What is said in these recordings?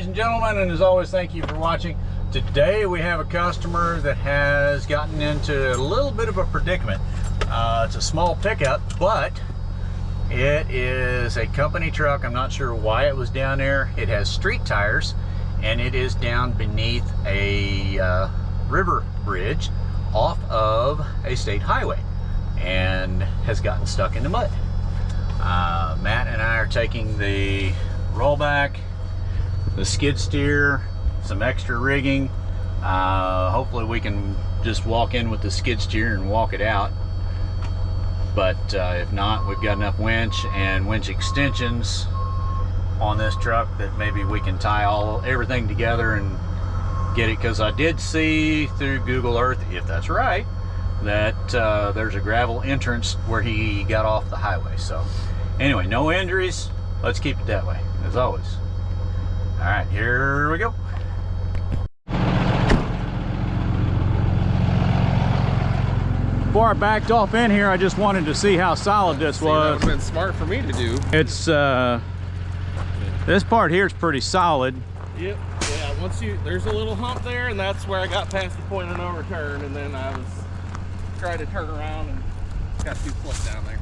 ladies and gentlemen, and as always, thank you for watching. Today we have a customer that has gotten into a little bit of a predicament. It's a small pickup, but it is a company truck. I'm not sure why it was down there. It has street tires, and it is down beneath a river bridge off of a state highway and has gotten stuck in the mud. Matt and I are taking the rollback, the skid steer, some extra rigging. Hopefully we can just walk in with the skid steer and walk it out. But if not, we've got enough winch and winch extensions on this truck that maybe we can tie everything together and get it, because I did see through Google Earth, if that's right, that there's a gravel entrance where he got off the highway. So anyway, no injuries. Let's keep it that way, as always. All right, here we go. Before I backed off in here, I just wanted to see how solid this was. That would have been smart for me to do. It's this part here is pretty solid. Yep. Yeah. There's a little hump there, and that's where I got past the point of no return, and then I was trying to turn around and got too close down there.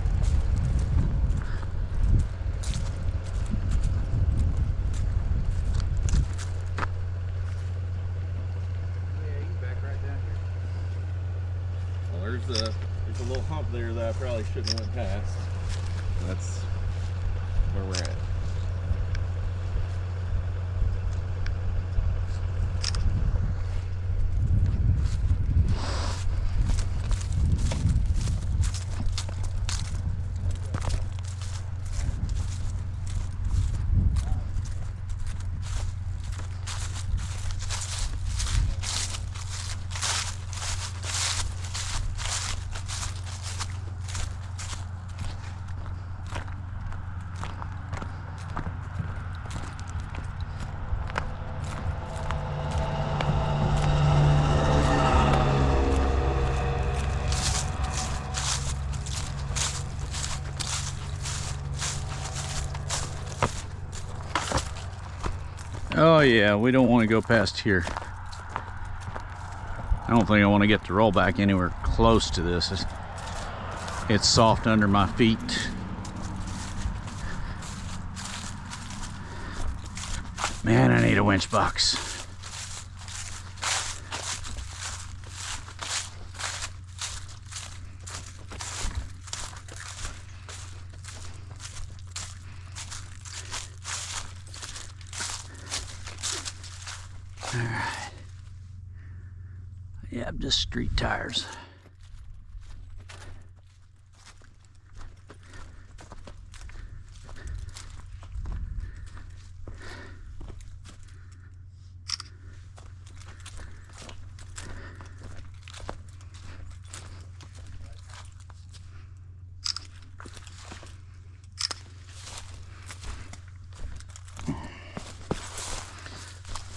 There's a little hump there that I probably shouldn't have went past. That's where we're at. Oh yeah, we don't want to go past here. I don't think I want to get the rollback anywhere close to this. It's soft under my feet. Man, I need a winch box. Alright. Yeah, just street tires.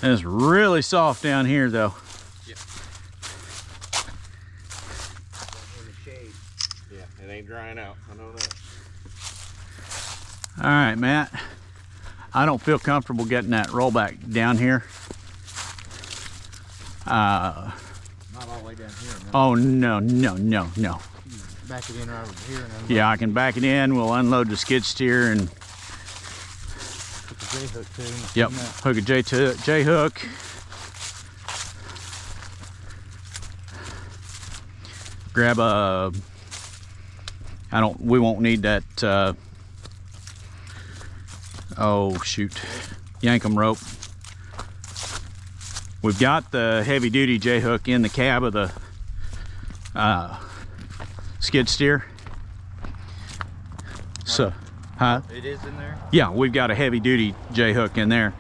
It's really soft down here though. Yep. In the shade. Yeah, it ain't drying out. I know that. All right, Matt. I don't feel comfortable getting that rollback down here. Not all the way down here. No. Oh no. Back it in right over here. And Yeah, I can back it in. We'll unload the skid steer and put the J-hook too. yep, hook a J-hook. Grab a, we won't need that, oh shoot, Yankum rope. We've got the heavy duty J-hook in the cab of the skid steer. So, huh? It is in there? Yeah, we've got a heavy duty J-hook in there.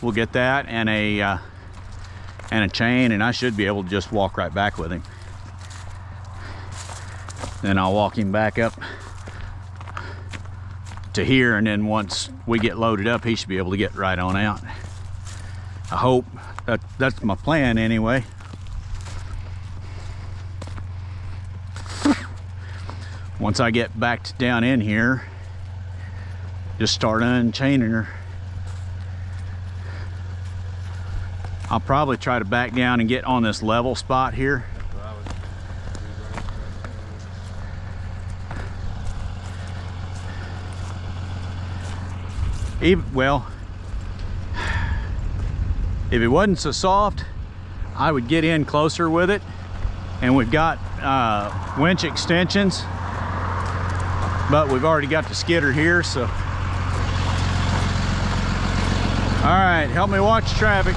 We'll get that and a chain, and I should be able to just walk right back with him. Then I'll walk him back up to here, and then once we get loaded up, he should be able to get right on out. I hope. That's my plan anyway. Once I get back down in here, just start unchaining her. I'll probably try to back down and get on this level spot here. That's what I would do right there. Even, well, if it wasn't so soft, I would get in closer with it. And we've got winch extensions, but we've already got the skidder here, so. All right, help me watch traffic.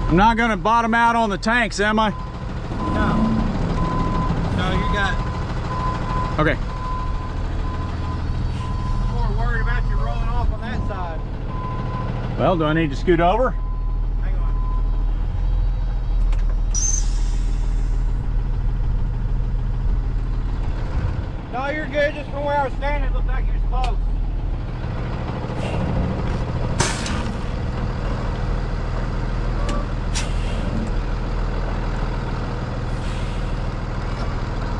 I'm not gonna bottom out on the tanks, am I? No. No, you got. Okay. I'm more worried about you rolling off on that side. Well, do I need to scoot over? Hang on. No, you're good. Just from where I was standing, it looked like you was close.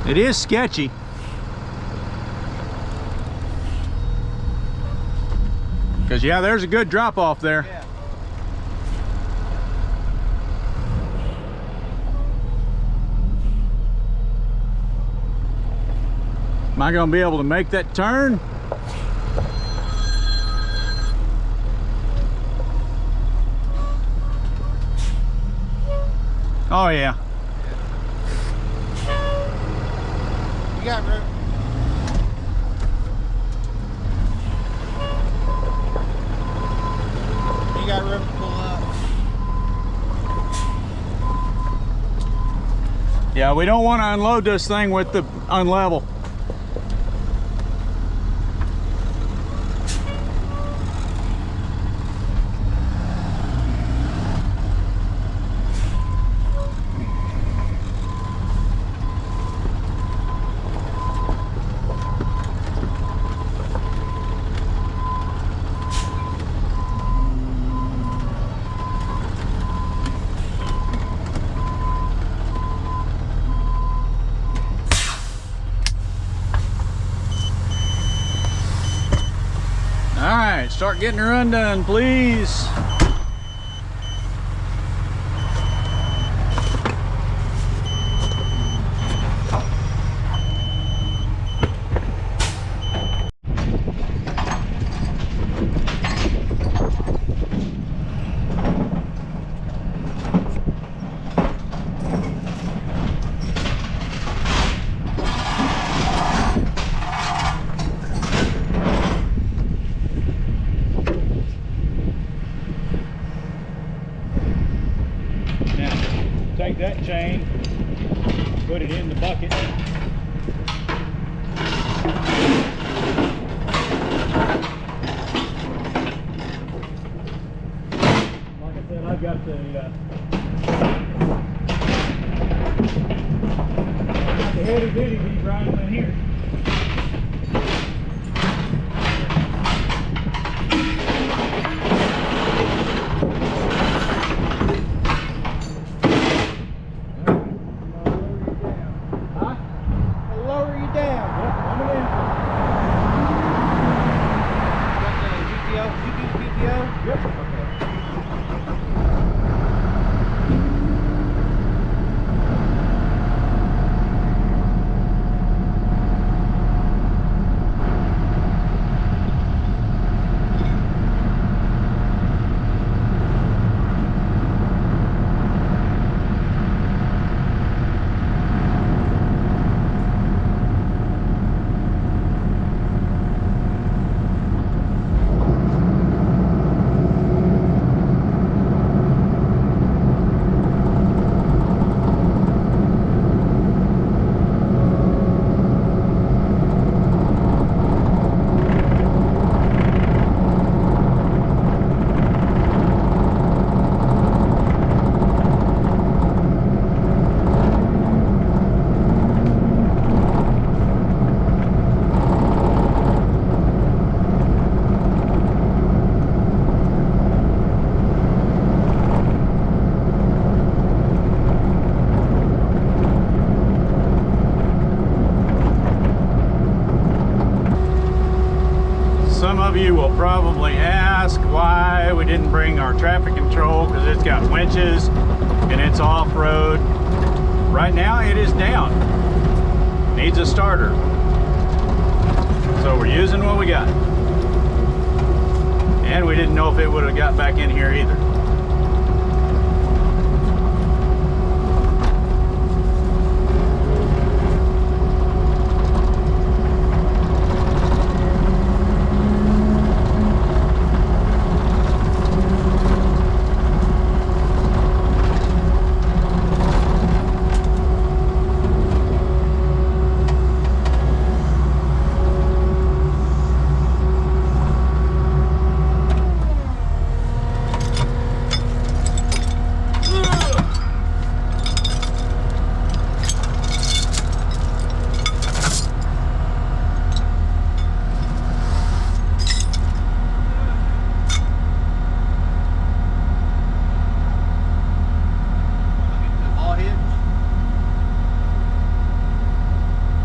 It is sketchy. Because, yeah, there's a good drop off there. Yeah. Am I going to be able to make that turn? Oh, yeah. You got room. You got room to pull up. Yeah, we don't want to unload this thing with the unlevel. Start getting her undone, please. Take that chain, put it in the bucket. Like I said, I've got the heavy duty v-bridle in here. some of you will probably ask why we didn't bring our traffic control, because it's got winches and it's off-road. Right now it is down. Needs a starter. So we're using what we got. And we didn't know if it would have got back in here either.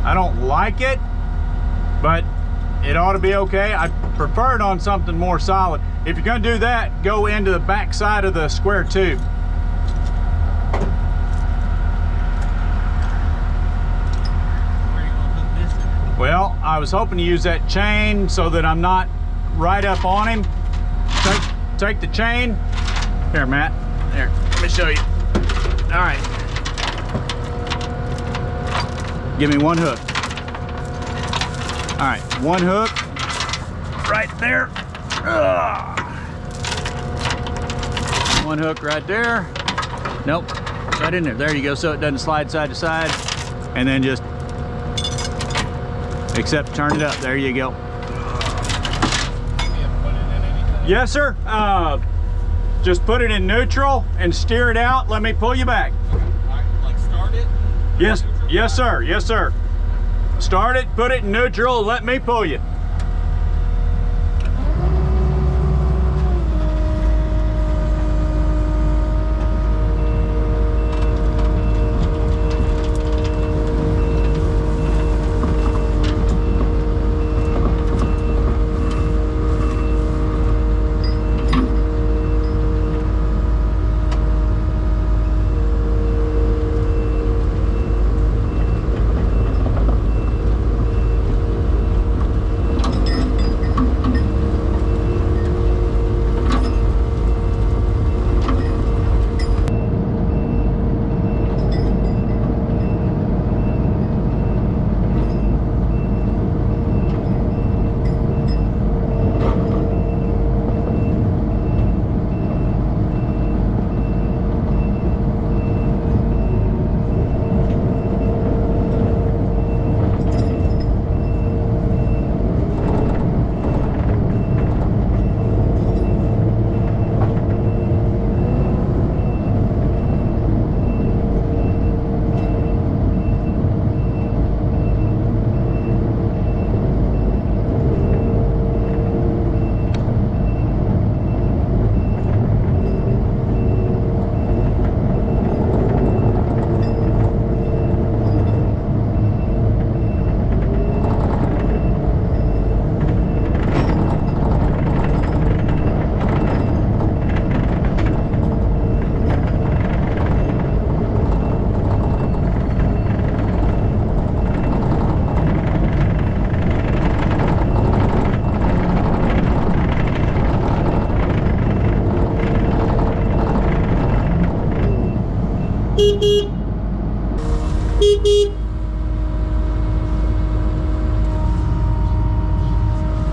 I don't like it, but it ought to be okay. I prefer it on something more solid. If you're going to do that, go into the back side of the square tube. Where are you gonna hook this in? Well, I was hoping to use that chain so that I'm not right up on him. Take the chain. Here, Matt. There, let me show you. All right. Give me one hook. All right, one hook right there. Ugh. One hook right there. Nope, right in there. There you go, so it doesn't slide side to side. And then just, except turn it up. There you go. Yes, sir. Just put it in neutral and steer it out. Let me pull you back. Like start it? Yes, yes, sir. Yes, sir. Start it, put it in neutral, let me pull you.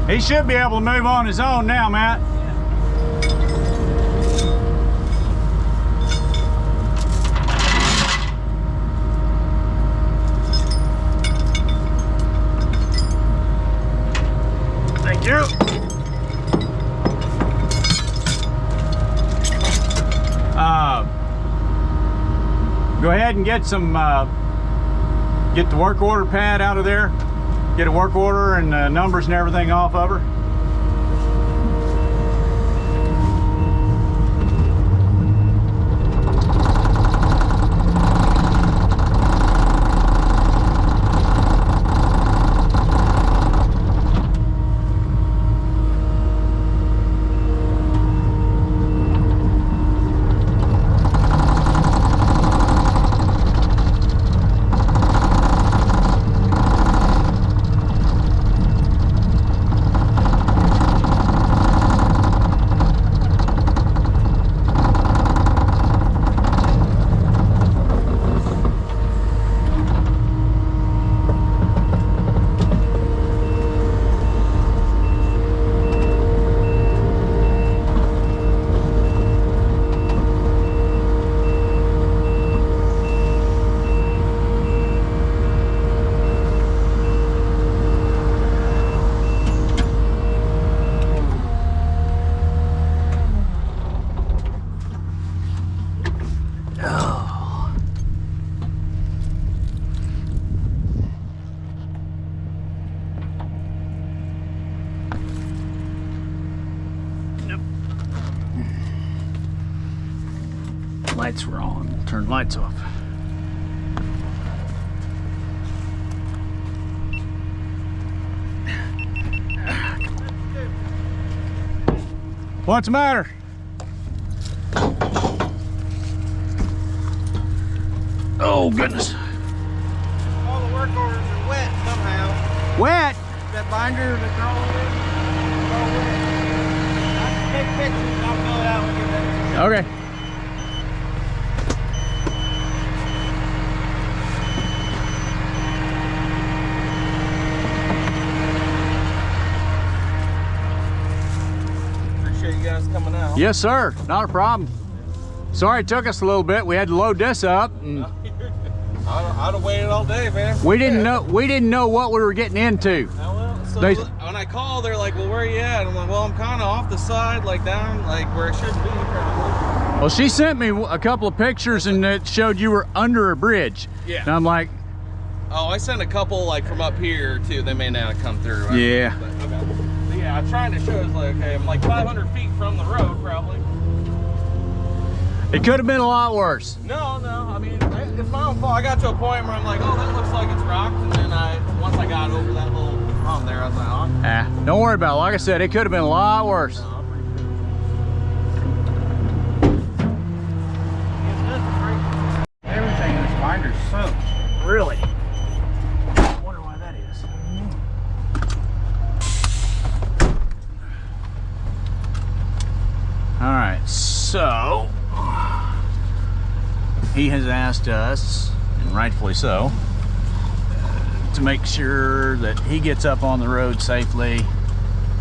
He should be able to move on his own now, Matt. Thank you. Go ahead and get some, get the work order pad out of there. Get a work order and numbers and everything off of her. Lights were on. We'll turn lights off. What's the matter? Oh goodness. All the work orders are wet somehow. Wet? That binder that's all in, it's all wet. I can take pictures and I'll fill it out and give that to you. Okay. Appreciate you guys coming out. Yes, sir. Not a problem. Sorry it took us a little bit. We had to load this up. And I'd have waited all day, man. we didn't know what we were getting into. Well, so They- when I called, they're like, "Well, where are you at?" I'm like, "Well, I'm kind of off the side, like down, like where I should be, probably." Well, she sent me a couple of pictures and it showed you were under a bridge. Yeah. And I'm like, Oh, I sent a couple like from up here too. They may not have come through. I don't Yeah. know, but, okay. But yeah, I'm trying to show us like, okay, I'm like 500 feet from the road, probably. it could have been a lot worse. No, I mean, it's my own fault. I got to a point where I'm like, oh, that looks like it's rocked, and then once I got over that little hump there, I was like, oh. Don't worry about it. Like I said, it could have been a lot worse. No. Everything in this binder's soaked. Really? I wonder why that is. All right, so he has asked us, and rightfully so, to make sure that he gets up on the road safely,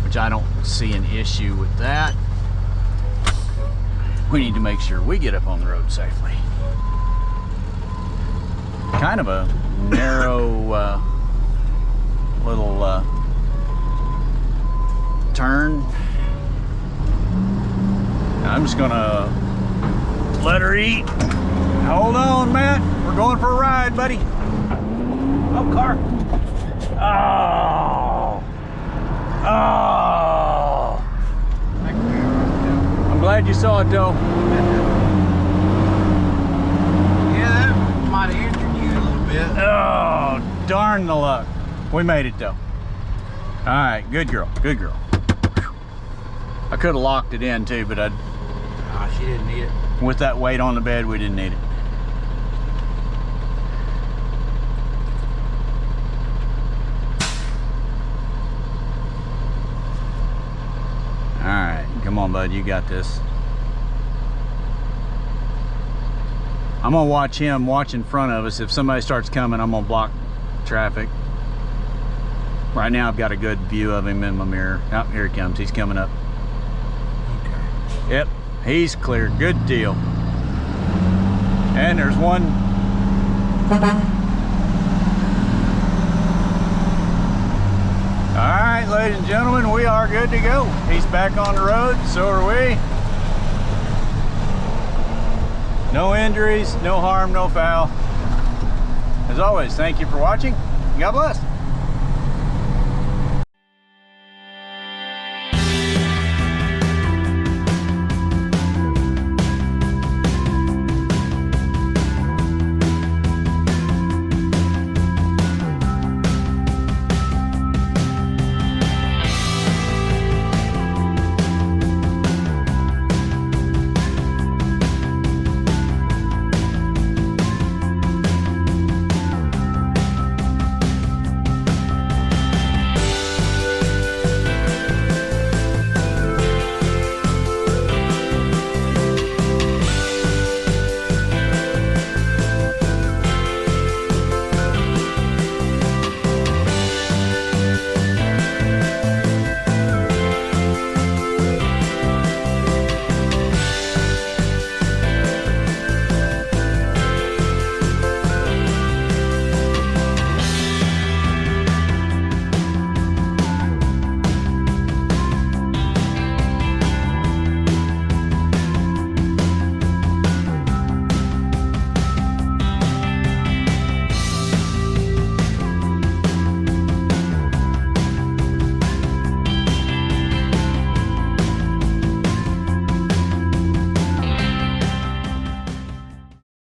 which I don't see an issue with that. We need to make sure we get up on the road safely. Kind of a narrow little turn. I'm just gonna let her eat. Hold on, Matt. We're going for a ride, buddy. Oh, car. Oh. Oh. I'm glad you saw it, though. Yeah, that might have injured you a little bit. Oh, darn the luck. We made it, though. All right, good girl, good girl. Whew. I could have locked it in, too, but She didn't need it. with that weight on the bed, we didn't need it. All right, come on, bud, you got this. I'm gonna watch him watch in front of us. If somebody starts coming, I'm gonna block traffic. Right now, I've got a good view of him in my mirror. Oh, here he comes, he's coming up. Okay. Yep, he's clear, good deal. And there's one. All right, ladies and gentlemen, we are good to go. He's back on the road, so are we. No injuries, no harm, no foul. As always, thank you for watching. God bless.